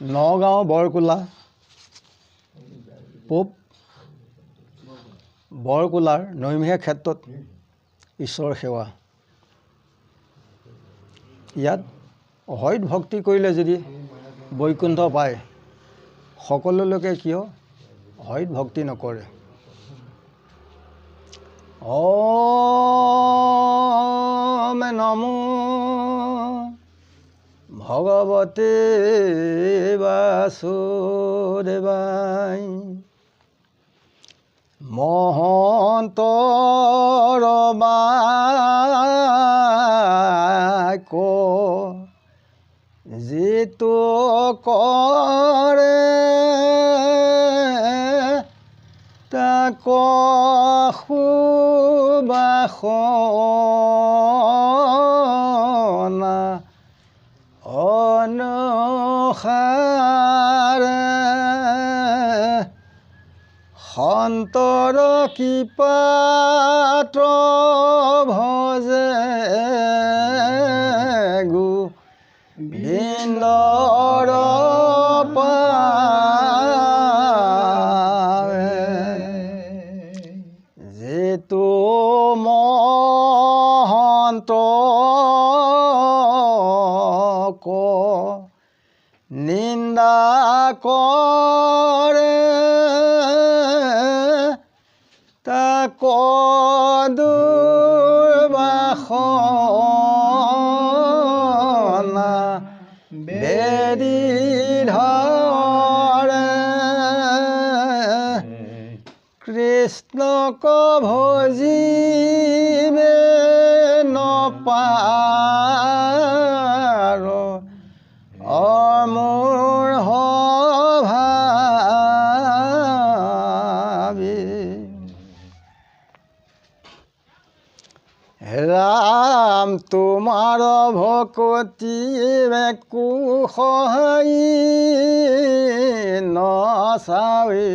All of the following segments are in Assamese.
নগাঁও বৰকোলা পূব বৰকোলাৰ নৈমিষা ক্ষেত্ৰত ঈশ্বৰৰ সেৱা। ইয়াত হৰিত ভক্তি কৰিলে যদি বৈকুণ্ঠ পায়, সকলো লোকে কিয় হৰিত ভক্তি নকৰে? ওম নমো ভগৱতে বাসুদেৱায়। মহন্তৰ বাক্য যিটো কৰে তাক সুবাসনা অনুসাৰে সন্তৰ কৃপাত ভজে গোবিন্দৰ যিটো মহন্তক নিন্দা কৰে তাক দুৰ্বাসনা বেদী ধৰে। কৃষ্ণক ভজিবে নপাৰ মোৰ ভাবি। ৰাম তোমাৰ ভকতি একো সহায় নচাৱে,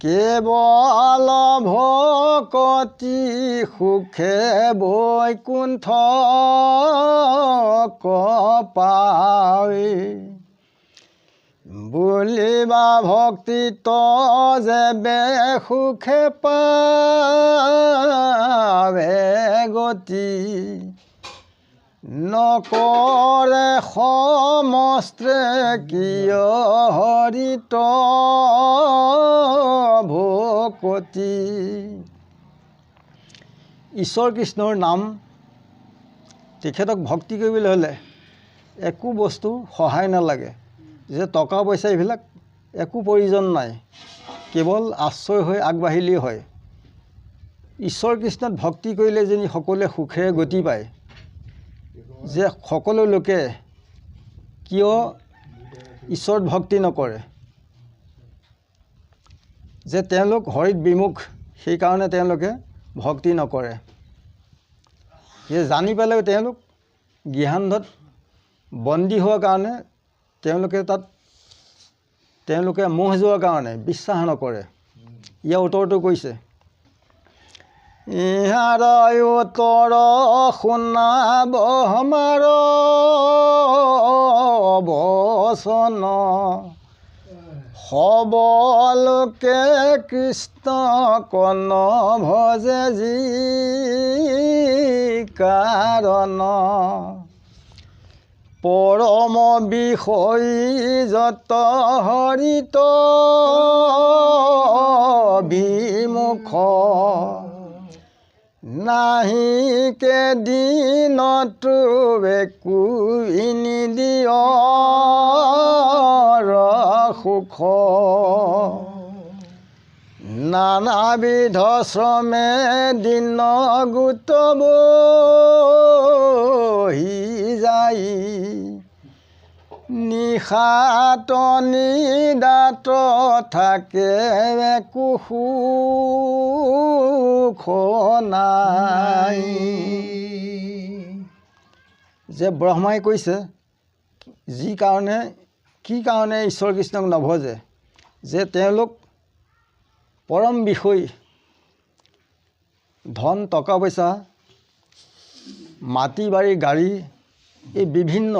কেৱল ভকতি সুখে বৈকুণ্ঠ পাৱে। বুলিবা ভক্তিত যেবে সুখে পাৱে গতি, নকৰে সমস্তে কিয় হৰিত ভকতি। ঈশ্বৰ কৃষ্ণৰ নাম তেখেতক ভক্তি কৰিবলৈ হ'লে একো বস্তু সহায় নালাগে, যে টকা পইচা এইবিলাক একো প্ৰয়োজন নাই, কেৱল আশ্ৰয় হৈ আগবাঢ়িলেই হয়। ঈশ্বৰ কৃষ্ণত ভক্তি কৰিলে যেনি সকলোৱে সুখেৰে গতি পায়। যে সকলো লোকে কিয় ঈশ্বৰত ভক্তি নকৰে, যে তেওঁলোক হৰিত বিমুখ, সেইকাৰণে তেওঁলোকে ভক্তি নকৰে। যে জানি পেলাইও তেওঁলোক গৃহান্ধত বন্দী হোৱাৰ কাৰণে তেওঁলোকে মোহ যোৱাৰ কাৰণে বিশ্বাস নকৰে। ইয়াৰ উত্তৰটো কৈছে, ইহাৰ উত্তৰ শুনাব আমাৰ বচন, সবলোকে কৃষ্ণক নভজে যি কাৰণ। পৰম বিষয়ী যত হৰিত বিমুখ, নাহিকে দিনতো একো নিদিয় সুখ। নানাবিধ শ্ৰমে দিন গোট বহি যায়, নিশাত নিদাত থাকে একো সুখ নাই। যে ব্ৰহ্মাই কৈছে কি কাৰণে ঈশ্বৰ কৃষ্ণক নভজে, যে তেওঁলোক পৰম বিষয়, ধন টকা পইচা মাটি বাৰী গাড়ী এই বিভিন্ন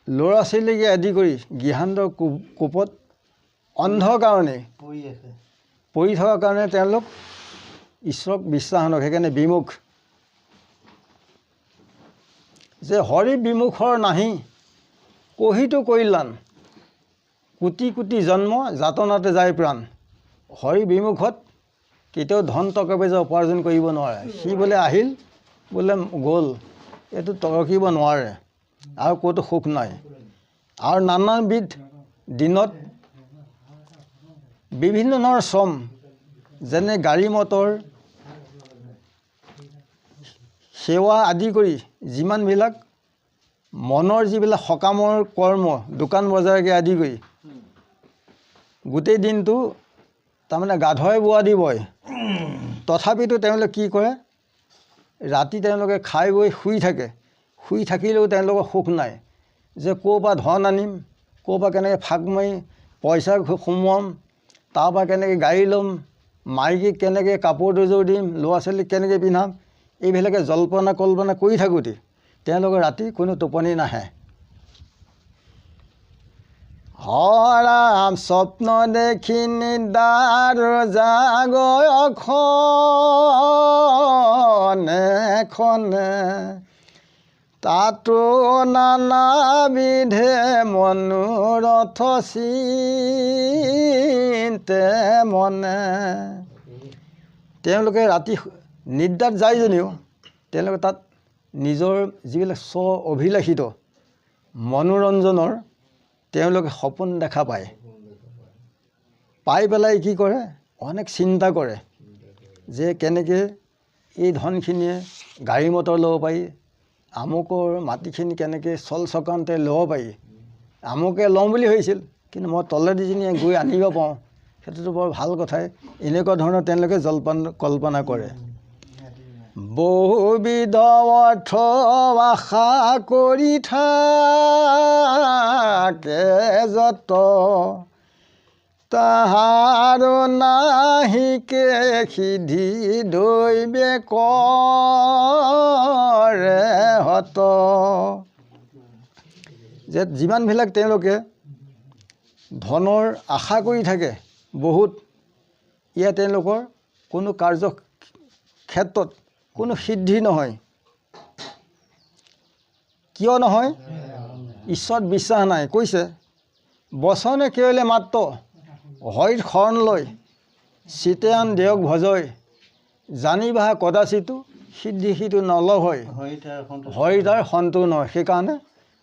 ল'ৰা ছোৱালীকে আদি কৰি গৃহান্তৰ কোপত অন্ধৰ কাৰণে পৰি থকাৰ কাৰণে তেওঁলোক ঈশ্বৰক বিশ্বাস নকৰে, সেইকাৰণে বিমুখ। যে হৰি বিমুখৰ নাহি কহিতো কল্যাণ, কোটি কোটি জন্ম যাতনাতে যায় প্ৰাণ। হৰি বিমুখত কেতিয়াও ধন টকা পইচা উপাৰ্জন কৰিব নোৱাৰে। সি বোলে আহিল বোলে গ'ল, এইটো টৰকিব নোৱাৰে আৰু ক'তো সুখ নাই। আৰু নানাবিধ দিনত বিভিন্ন ধৰণৰ শ্ৰম, যেনে গাড়ী মটৰ সেৱা আদি কৰি যিমানবিলাক মনৰ যিবিলাক সকামৰ কৰ্ম, দোকান বজাৰকে আদি কৰি গোটেই দিনটো তাৰমানে গাধই বোৱা দিবই। তথাপিতো তেওঁলোকে কি কৰে, ৰাতি তেওঁলোকে খাই বৈ শুই থাকে। শুই থাকিলেও তেওঁলোকৰ সুখ নাই, যে ক'ৰ পৰা ধন আনিম, ক'ৰ পৰা কেনেকৈ ফাঁক মাৰি পইচা সোমোৱাম, তাৰপৰা কেনেকৈ গাড়ী ল'ম, মাইকীক কেনেকৈ কাপোৰ দুযোৰ দিম, ল'ৰা ছোৱালীক কেনেকৈ পিন্ধাম, এইবিলাকে জল্পনা কল্পনা কৰি থাকোঁতে তেওঁলোকৰ ৰাতি কোনো টোপনি নাহে। হৰাম স্বপ্ন দেখি নিদাৰ জাগয়খনে খনে, তাতো নানাবিধে মনোৰথ চিন্তে মনে। তেওঁলোকে ৰাতি নিদ্ৰাত যায় যদিও তেওঁলোকে তাত নিজৰ যিবিলাক অভিলাষিত মনোৰঞ্জনৰ তেওঁলোকে সপোন দেখা পায়। পাই পেলাই কি কৰে, অনেক চিন্তা কৰে যে কেনেকৈ এই ধনখিনিয়ে গাড়ী মটৰ ল'ব পাৰি, আমুকৰ মাটিখিনি কেনেকৈ চল চকান্তে ল'ব পাৰি, আমুকে লওঁ বুলি ভাবিছিল কিন্তু মই তলেদি যিনি গৈ আনিব পাৰোঁ, সেইটোতো বৰ ভাল কথাই। এনেকুৱা ধৰণৰ তেওঁলোকে কল্পনা কৰে। বহুবিধ অৰ্থ আশা কৰি থাকে যত, তাহাৰ নাহিকে সিদ্ধি দৈবে কৰে হত। যে যিমানবিলাক তেওঁলোকে ধনৰ আশা কৰি থাকে বহুত, ইয়াত তেওঁলোকৰ কোনো কাৰ্য ক্ষেত্ৰত কোনো সিদ্ধি নহয়। কিয় নহয়? ঈশ্বৰত বিশ্বাস নাই। কৈছে বচনে কেৱলে মাত্ৰ হৰিত শৰণ লৈ চিতেয়ান দেয়ক ভজয়, জানিবা কদাচিতো সিদ্ধি সিটো নলভ হয়, হৰি তাৰ সন্তোষ নহয়। সেইকাৰণে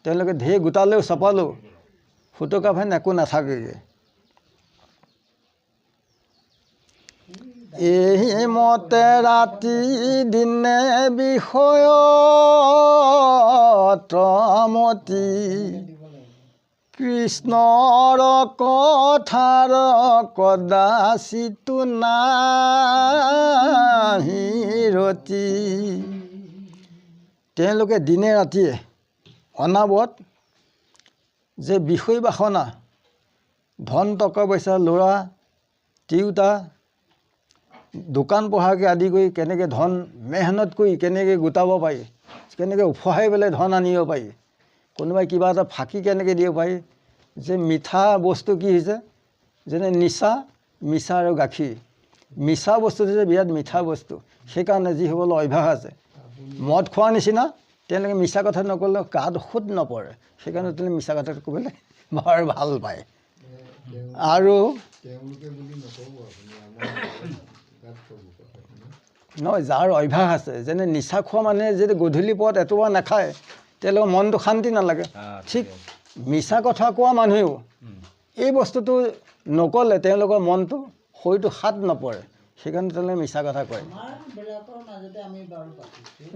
তেওঁলোকে ঢেৰ গোটালেও চপালেও ফুটুকা ফেন একো নাথাকেগৈ। এই মতে ৰাতি দিনে বিষয়তমতি, কৃষ্ণৰ কথাৰ কদাচিতো নাহি ৰতি। তেওঁলোকে দিনে ৰাতিয়ে অনাবত যে বিষয় বাসনা, ধন টকা পইচা, ল'ৰা তিৰোতা, দোকান পোহাৰকে আদি কৰি কেনেকৈ ধন মেহনত কৰি কেনেকৈ গোটাব পাৰি, কেনেকৈ উফহাই পেলাই ধন আনিব পাৰি, কোনোবাই কিবা এটা ফাঁকি কেনেকৈ দিব পাৰি। যে মিঠা বস্তু কি হৈছে, যেনে নিচা, মিঠা আৰু গাখীৰ। মিঠা বস্তুটো যে বিৰাট মিঠা বস্তু, সেইকাৰণে যিসকলৰ অভ্যাস আছে মদ খোৱাৰ নিচিনা, তেওঁলোকে মিছা কথা নক'লেও গাত সুত নপৰে, সেইকাৰণে তেওঁলোকে মিছা কথা ক'বলৈ বৰ ভাল পায়। আৰু নহয়, যাৰ অভ্যাস আছে, যেনে নিচা খোৱা মানুহে যদি গধূলি পৰত এটোপা নাখায় তেওঁলোকৰ মনটো শান্তি নালাগে। ঠিক মিছা কথা কোৱা মানুহেও এই বস্তুটো নক'লে তেওঁলোকৰ মনটো শৰীৰটো শাত নপৰে, সেইকাৰণে তেওঁলোকে মিছা কথা কয়।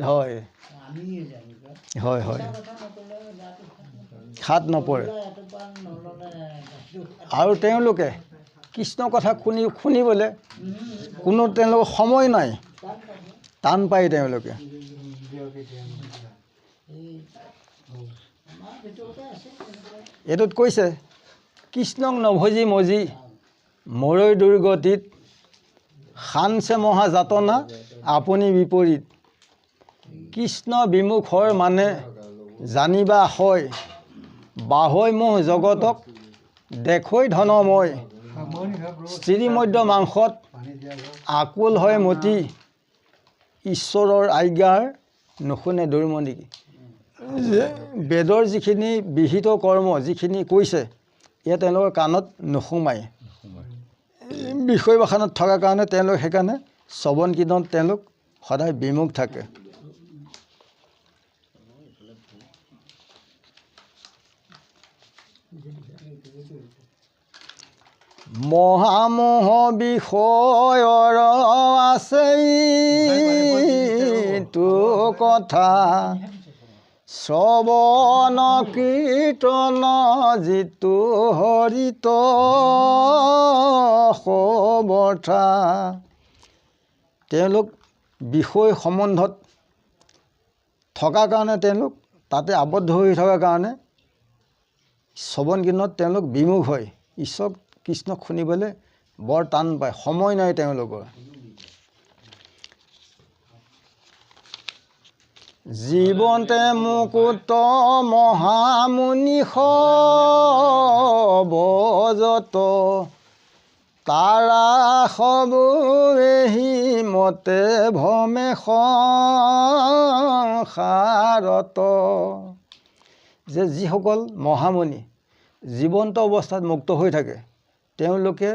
হয় হয় হয়, শাত নপৰে। আৰু তেওঁলোকে কৃষ্ণৰ কথা শুনিবলৈ কোনো তেওঁলোকৰ সময় নাই, টান পায় তেওঁলোকে। এইটোত কৈছে কৃষ্ণক নভজি মজি মৰৈ দুৰ্গতিত, শানছে মহা যাতনা আপুনি বিপৰীত। কৃষ্ণ বিমুখৰ মানে জানিবা হয়, বাহৈ মোহ জগতক দেখৈ ধনময় শ্ৰীমধ্য মাংসত আকুল হয় মতি ঈশ্বৰৰ আজ্ঞাৰ নুশুনে দৈৰ্ম নেকি যে বেদৰ যিখিনি বিহিত কৰ্ম যিখিনি কৈছে এয়া তেওঁলোকৰ কাণত নুসুমায় বিষয় বাখানত থকাৰ কাৰণে তেওঁলোক সেইকাৰণে শ্ৰৱণ কীৰ্তনত তেওঁলোক সদায় বিমুখ থাকে মহামোহ বিষয়ৰ আছে তো কথা শ্ৰৱণ কীৰ্তন যিটো হৰিত সবৰ্থা তেওঁলোক বিষয় সম্বন্ধত থকাৰ কাৰণে তেওঁলোক তাতে আবদ্ধ হৈ থকাৰ কাৰণে শ্ৰৱণ কীৰ্তনত তেওঁলোক বিমুখ হয় ঈশ্বৰ কৃষ্ণক শুনিবলৈ বৰ টান পায় সময় নাই তেওঁলোকৰ জীৱন্তে মুকুত মহামুনি সবজত তাৰা সবু এহি মতে ভ্ৰমে সংসাৰত যে যিসকল মহামুনি জীৱন্ত অৱস্থাত মুক্ত হৈ থাকে তেওঁলোকে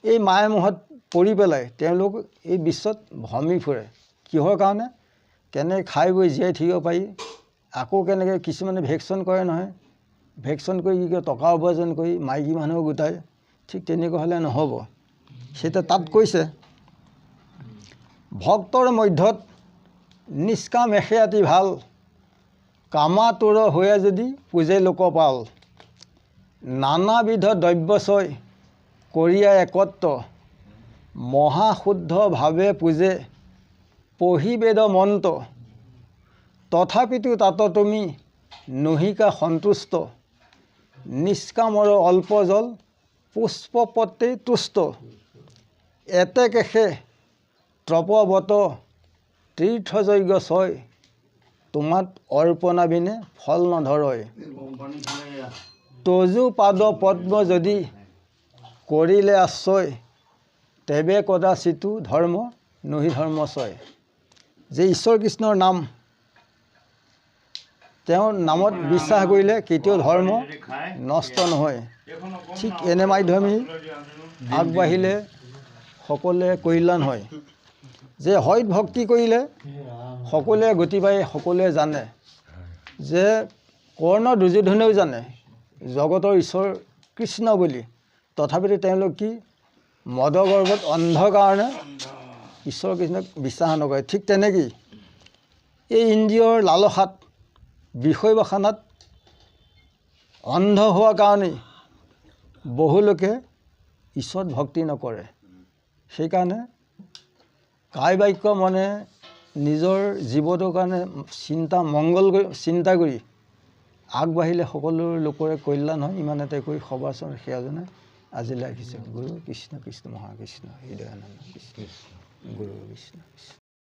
এই মায়ামোহত পৰি পেলাই তেওঁলোক এই বিশ্বত ভ্ৰমি ফুৰে কিহৰ কাৰণে কেনে খাই বৈ জীয়াই থাকিব পাৰি আকৌ কেনেকৈ কিছুমানে ভেকশ্যন কৰে নহয় ভেকশ্যন কৰি কি কৰে টকা উপাৰ্জন কৰি মাইকী মানুহ গোটায় ঠিক তেনেকুৱা হ'লে নহ'ব সেইটা তাত কৈছে ভক্তৰ মধ্যত নিষ্কাম এখেয়াতি ভাল কামাতুৰ হৈয়ে যদি পূজে লোকপাল নানাবিধ দ্ৰব্যচয় কৰিয়া একত্ৰ মহাশুদ্ধভাৱে পূজে পঢ়ি বেদ মন্ত্ৰ তথাপিতো তাত তুমি নহিকা সন্তুষ্ট নিষ্কামৰ অল্প জল পুষ্পপত্ৰে তুষ্ট এতেকেশে তপবত তীৰ্থযজ্ঞ ছয় তোমাত অৰ্পণা বিনে ফল নধৰয় তজু পাদ পদ্ম যদি কৰিলে আশ্ৰয় তেবে কদাচিতো ধৰ্ম নহি ধৰ্মচয় যে ঈশ্বৰ কৃষ্ণৰ নাম তেওঁৰ নামত বিশ্বাস কৰিলে কেতিয়াও ধৰ্ম নষ্ট নহয় ঠিক এনে মাধ্যমে আগবাঢ়িলে সকলোৱে কল্যাণ হয় যে হয়ত ভক্তি কৰিলে সকলোৱে গতি পায় সকলোৱে জানে যে কৰ্ণ দুৰ্যোধনেও জানে জগতৰ ঈশ্বৰ কৃষ্ণ বুলি তথাপিতো তেওঁলোক কি মদগৰ্ভত অন্ধ কাৰণে ঈশ্বৰ কৃষ্ণক বিশ্বাস নকৰে ঠিক তেনেকৈ এই ইন্দ্ৰিয়ৰ লালসাত বিষয় বাসনাত অন্ধ হোৱাৰ কাৰণেই বহু লোকে ঈশ্বৰ ভক্তি নকৰে সেইকাৰণে কায় বাক্য মনে নিজৰ জীৱটোৰ কাৰণে চিন্তা কৰি আগবাঢ়িলে সকলো লোকৰে কল্যাণ হয় ইমানতে কৈ সবাচৰ সেয়াজনে আজিলৈ ৰাখিছোঁ গুৰু কৃষ্ণ কৃষ্ণ মহাকৃষ্ণ হৃদয়ানন্দ কৃষ্ণ গুৰু কৃষ্ণ কৃষ্ণ